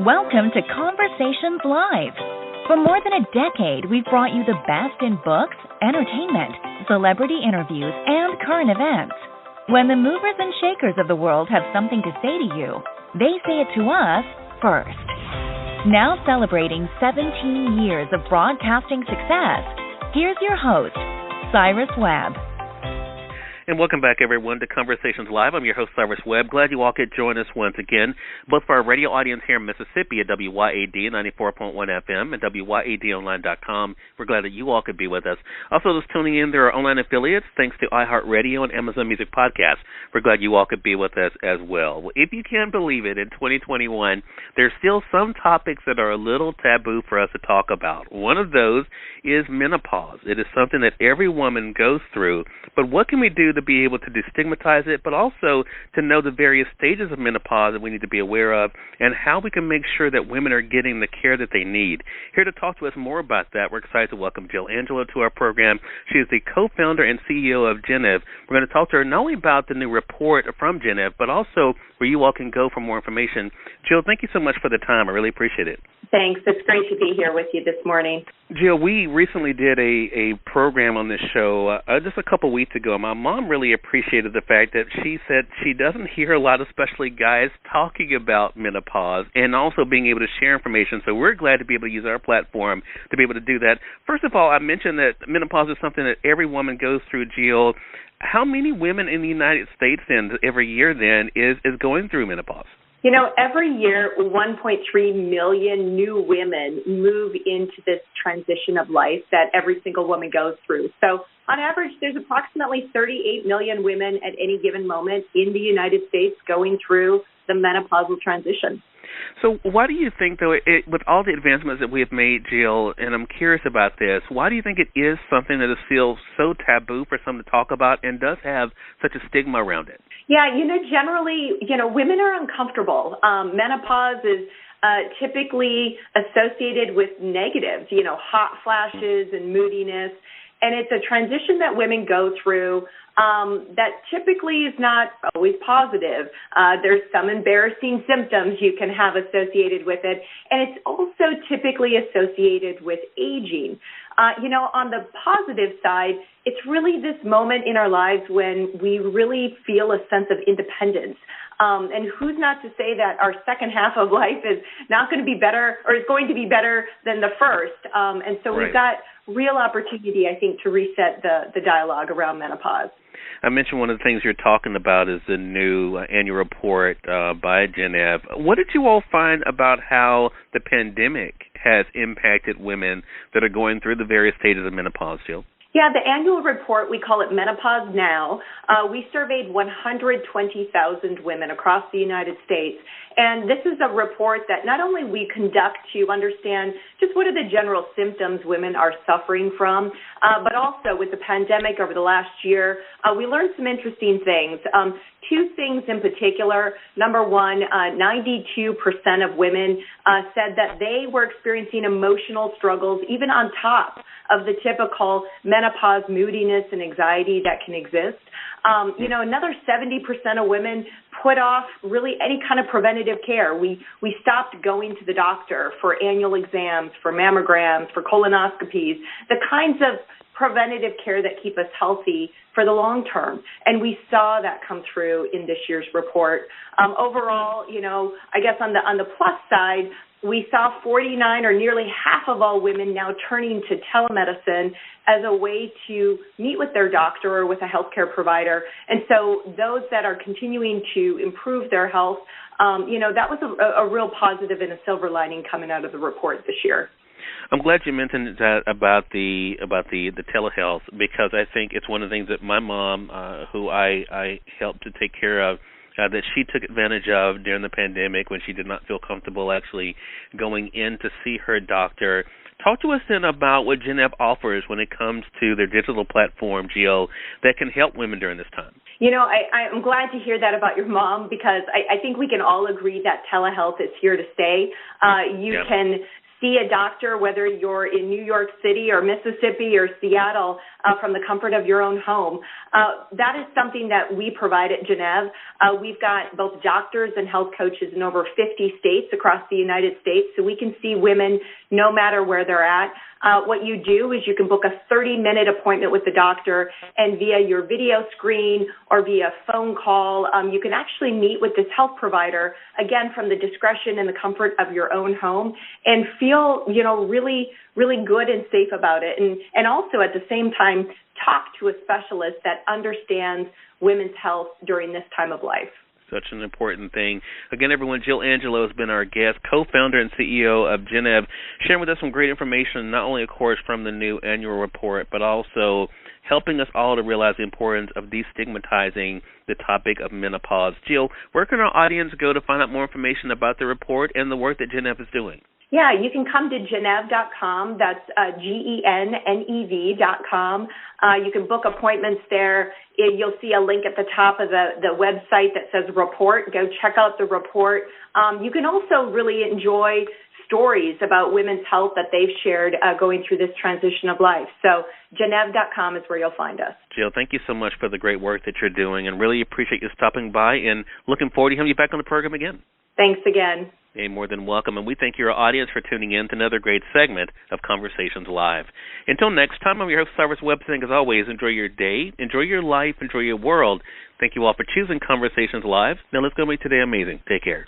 Welcome to Conversations Live. For more than a decade, we've brought you the best in books, entertainment, celebrity interviews, and current events. When the movers and shakers of the world have something to say to you, they say it to us first. Now celebrating 17 years of broadcasting success, here's your host, Cyrus Webb. And welcome back, everyone, to Conversations Live. I'm your host, Cyrus Webb. Glad you all could join us once again, both for our radio audience here in Mississippi at WYAD 94.1 FM and WYADonline.com. We're glad that you all could be with us. Also, those tuning in, there are online affiliates, thanks to iHeartRadio and Amazon Music Podcasts. We're glad you all could be with us as well. If you can believe it, in 2021, there's still some topics that are a little taboo for us to talk about. One of those is menopause. It is something that every woman goes through, but what can we do to be able to destigmatize it, but also to know the various stages of menopause that we need to be aware of and how we can make sure that women are getting the care that they need. Here to talk to us more about that, we're excited to welcome Jill Angelo to our program. She is the co-founder and CEO of Gennev. We're going to talk to her not only about the new report from Gennev, but also where you all can go for more information. Jill, thank you so much for the time. I really appreciate it. Thanks. It's great to be here with you this morning. Jill, we recently did a program on this show just a couple weeks ago. My mom really appreciated the fact that she said she doesn't hear a lot, especially guys, talking about menopause and also being able to share information. So we're glad to be able to use our platform to be able to do that. First of all, I mentioned that menopause is something that every woman goes through, Jill. How many women in the United States then every year then is going through menopause? You know, every year 1.3 million new women move into this transition of life that every single woman goes through. So on average, there's approximately 38 million women at any given moment in the United States going through the menopausal transition. So why do you think, though, with all the advancements that we have made, Jill, and I'm curious about this, why do you think it is something that is still so taboo for some to talk about and does have such a stigma around it? Yeah, generally, women are uncomfortable. Menopause is typically associated with negatives, hot flashes and moodiness. And it's a transition that women go through that typically is not always positive. There's some embarrassing symptoms you can have associated with it. And it's also typically associated with aging. On the positive side, it's really this moment in our lives when we really feel a sense of independence. And who's not to say that our second half of life is not going to be better or is going to be better than the first. And so We've got real opportunity, I think, to reset the dialogue around menopause. I mentioned one of the things you're talking about is the new annual report by Gennev. What did you all find about how the pandemic has impacted women that are going through the various stages of menopause, Jill? Yeah, the annual report, we call it Menopause Now. We surveyed 120,000 women across the United States. And this is a report that not only we conduct to understand just what are the general symptoms women are suffering from, but also with the pandemic over the last year, we learned some interesting things. Two things in particular. Number one, 92% of women said that they were experiencing emotional struggles, even on top of the typical menopause moodiness and anxiety that can exist. Another 70% of women put off really any kind of preventative care. We stopped going to the doctor for annual exams, for mammograms, for colonoscopies, the kinds of preventative care that keep us healthy for the long term. And we saw that come through in this year's report. Overall, I guess on the plus side, we saw 49 or nearly half of all women now turning to telemedicine as a way to meet with their doctor or with a healthcare provider. And so those that are continuing to improve their health, that was a real positive and a silver lining coming out of the report this year. I'm glad you mentioned that about the telehealth, because I think it's one of the things that my mom, who I helped to take care of, that she took advantage of during the pandemic when she did not feel comfortable actually going in to see her doctor. Talk to us then about what Gennev offers when it comes to their digital platform, Jill, that can help women during this time. I'm glad to hear that about your mom, because I think we can all agree that telehealth is here to stay. You can see a doctor, whether you're in New York City or Mississippi or Seattle, from the comfort of your own home. That is something that we provide at Gennev. We've got both doctors and health coaches in over 50 states across the United States, so we can see women no matter where they're at. What you do is you can book a 30-minute appointment with the doctor, and via your video screen or via phone call, you can actually meet with this health provider, again, from the discretion and the comfort of your own home, and feel, really, really good and safe about it. And also at the same time, talk to a specialist that understands women's health during this time of life. Such an important thing. Again, everyone, Jill Angelo has been our guest, co-founder and CEO of Gennev, sharing with us some great information, not only, of course, from the new annual report, but also helping us all to realize the importance of destigmatizing the topic of menopause. Jill, where can our audience go to find out more information about the report and the work that Gennev is doing? Yeah, you can come to Gennev.com. That's GENEV.com. You can book appointments there. You'll see a link at the top of the website that says report. Go check out the report. You can also really enjoy stories about women's health that they've shared going through this transition of life. So Gennev.com is where you'll find us. Jill, thank you so much for the great work that you're doing, and really appreciate you stopping by, and looking forward to having you back on the program again. Thanks again. You're more than welcome, and we thank your audience for tuning in to another great segment of Conversations Live. Until next time, I'm your host, Cyrus Webb, saying, as always, enjoy your day, enjoy your life, enjoy your world. Thank you all for choosing Conversations Live. Now let's go make today amazing. Take care.